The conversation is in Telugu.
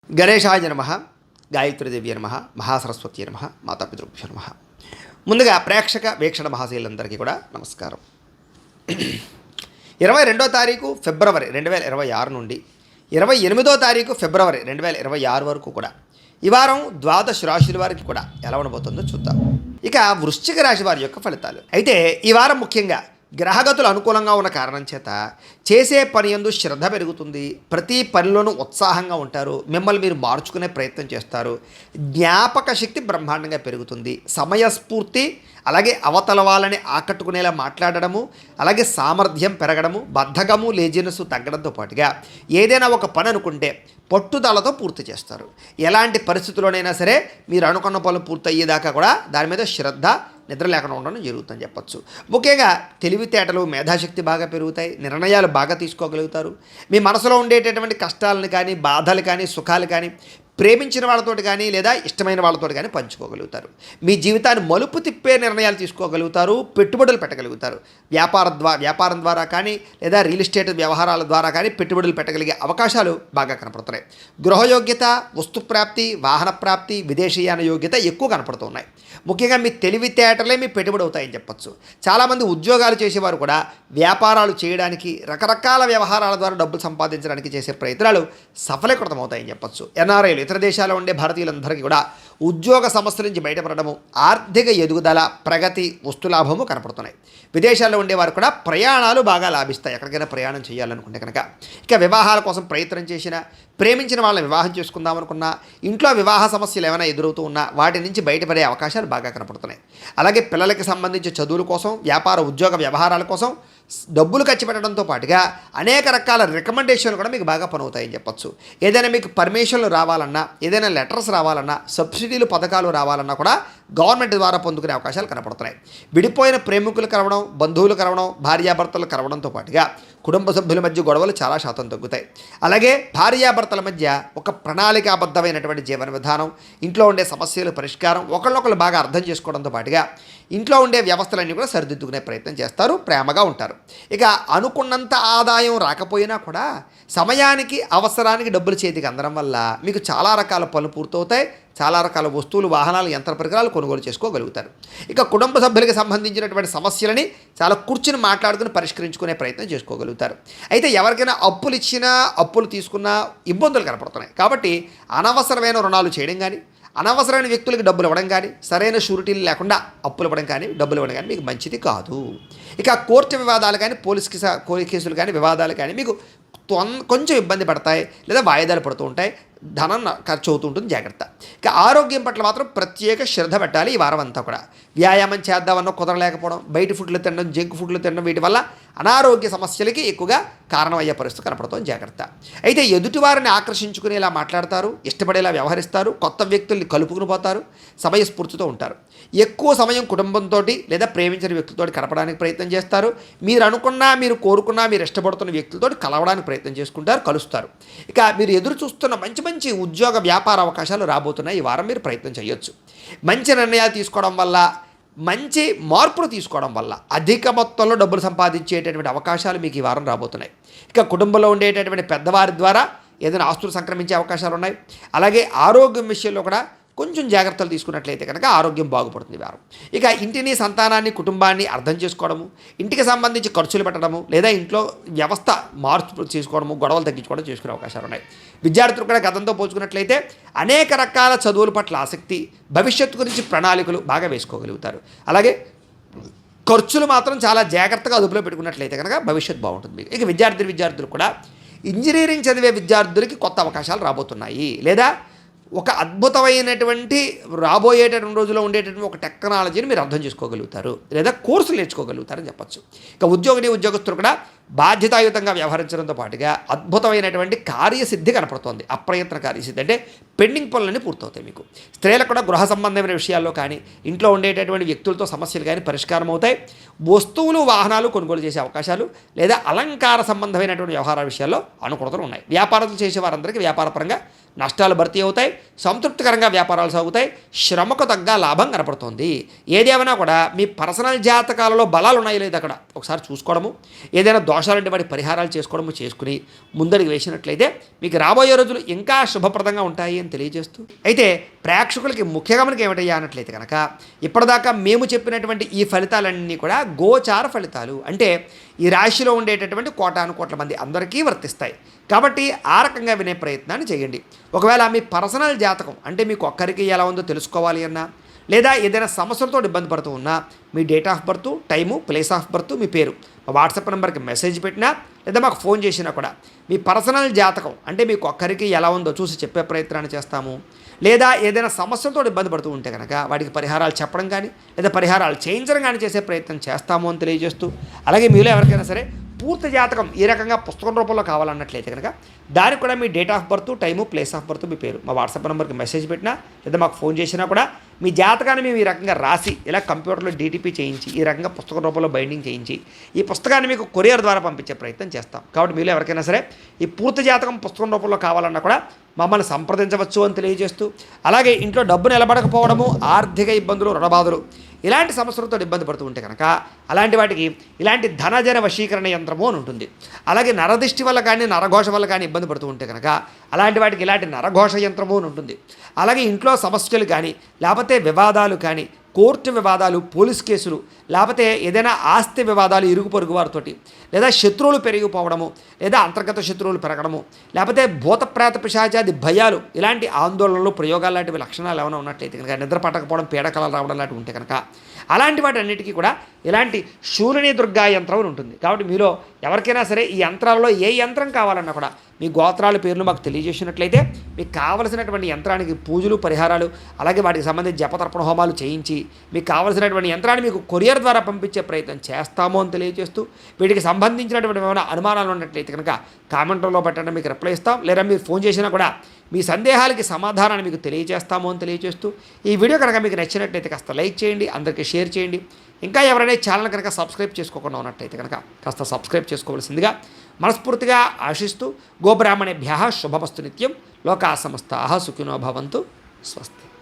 గణేశాయ నమః, గాయత్రీదేవి నమః, మహాసరస్వతి నమః, మాతాపితృభ్యో నమః. ముందుగా ప్రేక్షక వీక్షణ మహాశీలందరికీ కూడా నమస్కారం. 22వ తారీఖు ఫిబ్రవరి 2026 నుండి 28వ తారీఖు ఫిబ్రవరి 2026 వరకు కూడా ఈ వారం ద్వాదశ రాశుల వారికి కూడా ఎలా ఉండబోతుందో చూద్దాం. ఇక వృశ్చిక రాశి వారి యొక్క ఫలితాలు. అయితే ఈ వారం ముఖ్యంగా గ్రహగతులు అనుకూలంగా ఉన్న కారణం చేత చేసే పని యందు శ్రద్ధ పెరుగుతుంది. ప్రతి పనిలోనూ ఉత్సాహంగా ఉంటారు. మిమ్మల్ని మీరు మార్చుకునే ప్రయత్నం చేస్తారు. జ్ఞాపక శక్తి బ్రహ్మాండంగా పెరుగుతుంది. సమయస్ఫూర్తి, అలాగే అవతల వాళ్ళని ఆకట్టుకునేలా మాట్లాడడము, అలాగే సామర్థ్యం పెరగడము, బద్ధకము లేజినెస్ తగ్గడంతో పాటుగా ఏదైనా ఒక పని అనుకుంటే పట్టుదలతో పూర్తి చేస్తారు. ఎలాంటి పరిస్థితుల్లోనైనా సరే మీరు అనుకున్న పనులు పూర్తయ్యేదాకా కూడా దాని మీద శ్రద్ధ నిద్ర లేకుండా ఉండడం జరుగుతుందని చెప్పచ్చు. ముఖ్యంగా తెలివితేటలు, మేధాశక్తి బాగా పెరుగుతాయి. నిర్ణయాలు బాగా తీసుకోగలుగుతారు. మీ మనసులో ఉండేటటువంటి కష్టాలను కానీ, బాధలు కానీ, సుఖాలు కానీ ప్రేమించిన వాళ్ళతోటి కానీ లేదా ఇష్టమైన వాళ్ళతోటి కానీ పంచుకోగలుగుతారు. మీ జీవితాన్ని మలుపు తిప్పే నిర్ణయాలు తీసుకోగలుగుతారు. పెట్టుబడులు పెట్టగలుగుతారు. వ్యాపారం ద్వారా కానీ లేదా రియల్ ఎస్టేట్ వ్యవహారాల ద్వారా కానీ పెట్టుబడులు పెట్టగలిగే అవకాశాలు బాగా కనపడుతున్నాయి. గృహయోగ్యత, వస్తుప్రాప్తి, వాహన ప్రాప్తి, విదేశీయాన యోగ్యత ఎక్కువ కనపడుతున్నాయి. ముఖ్యంగా మీ తెలివితేటలే మీ పెట్టుబడి అవుతాయని చెప్పచ్చు. చాలామంది ఉద్యోగాలు చేసేవారు కూడా వ్యాపారాలు చేయడానికి, రకరకాల వ్యవహారాల ద్వారా డబ్బులు సంపాదించడానికి చేసే ప్రయత్నాలు సఫలీకృతం అవుతాయని చెప్పచ్చు. ఎన్ఆర్ఐలు, ఇతర దేశాల్లో ఉండే భారతీయులందరికీ కూడా ఉద్యోగ సమస్యల నుంచి బయటపడడము, ఆర్థిక ఎదుగుదల, ప్రగతి, వస్తులాభము కనపడుతున్నాయి. విదేశాల్లో ఉండేవారు కూడా ప్రయాణాలు బాగా లాభిస్తాయి. ఎక్కడికైనా ప్రయాణం చేయాలనుకుంటే కనుక. ఇక వివాహాల కోసం ప్రయత్నం చేసినా, ప్రేమించిన వాళ్ళని వివాహం చేసుకుందామనుకున్నా, ఇంట్లో వివాహ సమస్యలు ఏమైనా ఎదురవుతూ ఉన్నా వాటి నుంచి బయటపడే అవకాశాలు బాగా కనపడుతున్నాయి. అలాగే పిల్లలకి సంబంధించి చదువుల కోసం, వ్యాపార ఉద్యోగ వ్యవహారాల కోసం డబ్బులు ఖర్చు పెట్టడంతో పాటుగా అనేక రకాల రికమెండేషన్లు కూడా మీకు బాగా పనవుతాయని చెప్పచ్చు. ఏదైనా మీకు పర్మిషన్లు రావాలన్నా, ఏదైనా లెటర్స్ రావాలన్నా, సబ్సిడీలు పథకాలు రావాలన్నా కూడా గవర్నమెంట్ ద్వారా పొందుకునే అవకాశాలు కనపడుతున్నాయి. విడిపోయిన ప్రేమికులు కలవడం, బంధువులు కలవడం, భార్యాభర్తలు కలవడంతో పాటుగా కుటుంబ సభ్యుల మధ్య గొడవలు చాలా శాతం తగ్గుతాయి. అలాగే భార్యాభర్తల మధ్య ఒక ప్రణాళికాబద్ధమైనటువంటి జీవన విధానం, ఇంట్లో ఉండే సమస్యల పరిష్కారం, ఒకళ్ళొకళ్ళు బాగా అర్థం చేసుకోవడంతో పాటుగా ఇంట్లో ఉండే వ్యవస్థలన్నీ కూడా సరిదిద్దుకునే ప్రయత్నం చేస్తారు. ప్రేమగా ఉంటారు. ఇక అనుకున్నంత ఆదాయం రాకపోయినా కూడా సమయానికి, అవసరానికి డబ్బులు చేతికి అందడం వల్ల మీకు చాలా రకాల పనులు పూర్తవుతాయి. చాలా రకాల వస్తువులు, వాహనాలు, యంత్ర పరికరాలు కొనుగోలు చేసుకోగలుగుతారు. ఇక కుటుంబ సభ్యులకి సంబంధించినటువంటి సమస్యలని చాలా కూర్చుని మాట్లాడుకుని పరిష్కరించుకునే ప్రయత్నం చేసుకోగలుగుతారు. అయితే ఎవరికైనా అప్పులు ఇచ్చినా, అప్పులు తీసుకున్నా ఇబ్బందులు కనపడుతున్నాయి. కాబట్టి అనవసరమైన రుణాలు చేయడం కానీ, అనవసరమైన వ్యక్తులకు డబ్బులు ఇవ్వడం కానీ, సరైన షూరిటీలు లేకుండా అప్పులు ఇవ్వడం కానీ, డబ్బులు ఇవ్వడం కానీ మీకు మంచిది కాదు. ఇక కోర్టు వివాదాలు కానీ, పోలీస్ కేసులు కానీ, వివాదాలు కానీ మీకు కొంచెం ఇబ్బంది పడతాయి లేదా వాయిదాలు పడుతూ ఉంటాయి. ధనం ఖర్చు అవుతూ ఉంటుంది. జాగ్రత్త. ఇక ఆరోగ్యం పట్ల మాత్రం ప్రత్యేక శ్రద్ధ పెట్టాలి. ఈ వారం అంతా కూడా వ్యాయామం చేద్దామన్నా కుదరలేకపోవడం, బయట ఫుడ్లు తినడం, జంక్ ఫుడ్లు తినడం, వీటి వల్ల అనారోగ్య సమస్యలకి ఎక్కువగా కారణమయ్యే పరిస్థితి కనపడుతుంది. జాగ్రత్త. అయితే ఎదుటివారిని ఆకర్షించుకునేలా మాట్లాడతారు, ఇష్టపడేలా వ్యవహరిస్తారు, కొత్త వ్యక్తుల్ని కలుపుకుని పోతారు, సమయస్ఫూర్తితో ఉంటారు. ఎక్కువ సమయం కుటుంబంతో లేదా ప్రేమించిన వ్యక్తులతో గడపడానికి ప్రయత్నం చేస్తారు. మీరు అనుకున్నా, మీరు కోరుకున్నా, మీరు ఇష్టపడుతున్న వ్యక్తులతో కలవడానికి ప్రయత్నం చేసుకుంటారు, కలుస్తారు. ఇక మీరు ఎదురు చూస్తున్న మంచి మంచి ఉద్యోగ వ్యాపార అవకాశాలు రాబోతున్నాయి. ఈ వారం మీరు ప్రయత్నం చేయొచ్చు. మంచి నిర్ణయాలు తీసుకోవడం వల్ల, మంచి మార్పులు తీసుకోవడం వల్ల అధిక మొత్తంలో డబ్బులు సంపాదించేటటువంటి అవకాశాలు మీకు ఈ వారం రాబోతున్నాయి. ఇక కుటుంబంలో ఉండేటటువంటి పెద్దవారి ద్వారా ఏదైనా ఆస్తులు సంక్రమించే అవకాశాలు ఉన్నాయి. అలాగే ఆరోగ్యం విషయంలో కూడా కొంచెం జాగ్రత్తలు తీసుకున్నట్లయితే కనుక ఆరోగ్యం బాగుపడుతుంది వారం. ఇక ఇంటిని, సంతానాన్ని, కుటుంబాన్ని అర్థం చేసుకోవడము, ఇంటికి సంబంధించి ఖర్చులు పెట్టడము, లేదా ఇంట్లో వ్యవస్థ మార్పు చేసుకోవడము, గొడవలు తగ్గించుకోవడం చేసుకునే అవకాశాలు ఉన్నాయి. విద్యార్థులు కూడా గతంతో పోల్చుకున్నట్లయితే అనేక రకాల చదువుల పట్ల ఆసక్తి, భవిష్యత్తు గురించి ప్రణాళికలు బాగా వేసుకోగలుగుతారు. అలాగే ఖర్చులు మాత్రం చాలా జాగ్రత్తగా అదుపులో పెట్టుకున్నట్లయితే కనుక భవిష్యత్తు బాగుంటుంది. ఇక విద్యార్థులు కూడా ఇంజనీరింగ్ చదివే విద్యార్థులకి కొత్త అవకాశాలు రాబోతున్నాయి. లేదా ఒక అద్భుతమైనటువంటి రాబోయేటటువంటి రోజుల్లో ఉండేటటువంటి ఒక టెక్నాలజీని మీరు అర్థం చేసుకోగలుగుతారు, లేదా కోర్సులు నేర్చుకోగలుగుతారని చెప్పచ్చు. ఇక ఉద్యోగస్తులు కూడా బాధ్యతాయుతంగా వ్యవహరించడంతో పాటుగా అద్భుతమైనటువంటి కార్యసిద్ధి కనపడుతోంది. అప్రయత్న కార్యసిద్ధి అంటే పెండింగ్ పనులన్నీ పూర్తవుతాయి మీకు. స్త్రీలకు కూడా గృహ సంబంధమైన విషయాల్లో కానీ, ఇంట్లో ఉండేటటువంటి వ్యక్తులతో సమస్యలు కానీ పరిష్కారం అవుతాయి. వస్తువులు, వాహనాలు కొనుగోలు చేసే అవకాశాలు లేదా అలంకార సంబంధమైనటువంటి వ్యవహారాల విషయాల్లో అనుకూలతలు ఉన్నాయి. వ్యాపారాలు చేసే వారందరికీ వ్యాపారపరంగా నష్టాలు భర్తీ అవుతాయి. సంతృప్తికరంగా వ్యాపారాలు సాగుతాయి. శ్రమకు తగ్గ లాభం కనపడుతుంది. ఏదేమైనా కూడా మీ పర్సనల్ జాతకాలలో బలాలు ఉన్నాయో లేదో అక్కడ ఒకసారి చూసుకోవడము, ఏదైనా దోషాలంటే వాటి పరిహారాలు చేసుకుని ముందడుగు వేసినట్లయితే మీకు రాబోయే రోజులు ఇంకా శుభప్రదంగా ఉంటాయి అని తెలియజేస్తూ, అయితే ప్రేక్షకులకి ముఖ్యంగా మనకి ఏమిటయ్యా అన్నట్లయితే కనుక ఇప్పటిదాకా మేము చెప్పినటువంటి ఈ ఫలితాలన్నీ కూడా గోచార ఫలితాలు, అంటే ఈ రాశిలో ఉండేటటువంటి కోటాను కోట్ల మంది అందరికీ వర్తిస్తాయి. కాబట్టి ఆ రకంగా వినే ప్రయత్నాన్ని చేయండి. ఒకవేళ మీ పర్సనల్ జాతకం అంటే మీకు ఒక్కరికి ఎలా ఉందో తెలుసుకోవాలి అన్నా, లేదా ఏదైనా సమస్యలతో ఇబ్బంది పడుతూ ఉన్నా మీ date of birth, time, place of birth, మీ పేరు మా వాట్సాప్ నెంబర్కి మెసేజ్ పెట్టినా లేదా మాకు ఫోన్ చేసినా కూడా మీ పర్సనల్ జాతకం అంటే మీకు ఒక్కరికి ఎలా ఉందో చూసి చెప్పే ప్రయత్నాన్ని చేస్తాము. లేదా ఏదైనా సమస్యలతో ఇబ్బంది పడుతూ ఉంటే కనుక వాటికి పరిహారాలు చెప్పడం కానీ లేదా పరిహారాలు చేయించడం కానీ చేసే ప్రయత్నం చేస్తాము అని తెలియజేస్తూ, అలాగే మీలో ఎవరికైనా సరే పూర్తి జాతకం ఈ రకంగా పుస్తకం రూపంలో కావాలన్నట్లయితే కనుక దానికి కూడా మీ date of birth, time, place of birth, మీ పేరు మా వాట్సాప్ నెంబర్కి మెసేజ్ పెట్టినా లేదా మాకు ఫోన్ చేసినా కూడా మీ జాతకాన్ని మేము ఈ రకంగా రాసి ఇలా కంప్యూటర్లో డీటీపీ చేయించి ఈ రకంగా పుస్తకం రూపంలో బైండింగ్ చేయించి ఈ పుస్తకాన్ని మీకు కొరియర్ ద్వారా పంపించే ప్రయత్నం చేస్తాం. కాబట్టి మీలో ఎవరికైనా సరే ఈ పూర్తి జాతకం పుస్తకం రూపంలో కావాలన్నా కూడా మమ్మల్ని సంప్రదించవచ్చు అని తెలియజేస్తూ, అలాగే ఇంట్లో డబ్బు నిలబడకపోవడము, ఆర్థిక ఇబ్బందులు, రుణబాధలు ఇలాంటి సమస్యలతో ఇబ్బంది పడుతూ ఉంటే కనుక అలాంటి వాటికి ఇలాంటి ధనజన వశీకరణ యంత్రము అని ఉంటుంది. అలాగే నరదిష్టి వల్ల కానీ నరఘోష వల్ల కానీ ఇబ్బంది పడుతూ ఉంటే కనుక అలాంటి వాటికి ఇలాంటి నరఘోష యంత్రము అని ఉంటుంది. అలాగే ఇంట్లో సమస్యలు కానీ లేకపోతే వివాదాలు కానీ, కోర్టు వివాదాలు, పోలీస్ కేసులు, లేకపోతే ఏదైనా ఆస్తి వివాదాలు ఇరుగు పొరుగు వారితోటి, లేదా శత్రువులు పెరిగిపోవడము, లేదా అంతర్గత శత్రువులు పెరగడము, లేకపోతే భూతప్రేత పిశాచాది భయాలు, ఇలాంటి ఆందోళనలు, ప్రయోగాలు లాంటివి లక్షణాలు ఏమైనా ఉన్నట్లయితే కనుక, నిద్ర పట్టకపోవడం, పీడకలలు రావడం లాంటివి ఉంటే కనుక అలాంటి వాటి అన్నిటికీ కూడా ఇలాంటి శూలిని దుర్గా యంత్రం అని ఉంటుంది. కాబట్టి మీలో ఎవరికైనా సరే ఈ యంత్రాలలో ఏ యంత్రం కావాలన్నా కూడా మీ గోత్రాల పేర్లు మాకు తెలియజేసినట్లయితే మీకు కావలసినటువంటి యంత్రానికి పూజలు, పరిహారాలు, అలాగే వాటికి సంబంధించి జపతర్పణ హోమాలు చేయించి మీకు కావలసినటువంటి యంత్రాన్ని మీకు కొరియర్ ద్వారా పంపించే ప్రయత్నం చేస్తాము అని తెలియజేస్తూ, వీటికి సంబంధించినటువంటి ఏమైనా అనుమానాలు ఉన్నట్లయితే కనుక కామెంట్లో పెట్టండి, మీకు రిప్లై ఇస్తాం. లేదా మీరు ఫోన్ చేసినా కూడా మీ సందేహాలకి సమాధానాన్ని మీకు తెలియజేస్తాము అని తెలియజేస్తూ, ఈ వీడియో కనుక మీకు నచ్చినట్లయితే కాస్త లైక్ చేయండి, అందరికీ షేర్ చేయండి. ఇంకా ఎవరైనా ఛానల్ కనుక సబ్స్క్రైబ్ చేసుకోకుండా ఉన్నట్లయితే కనుక కాస్త సబ్స్క్రైబ్ చేసుకోవాల్సిందిగా మనస్ఫూర్తిగా ఆశిస్తూ, గోబ్రాహ్మణేభ్యః శుభమస్తు నిత్యం, లోకా సమస్తాః సుఖినో భవంతు, స్వస్తి.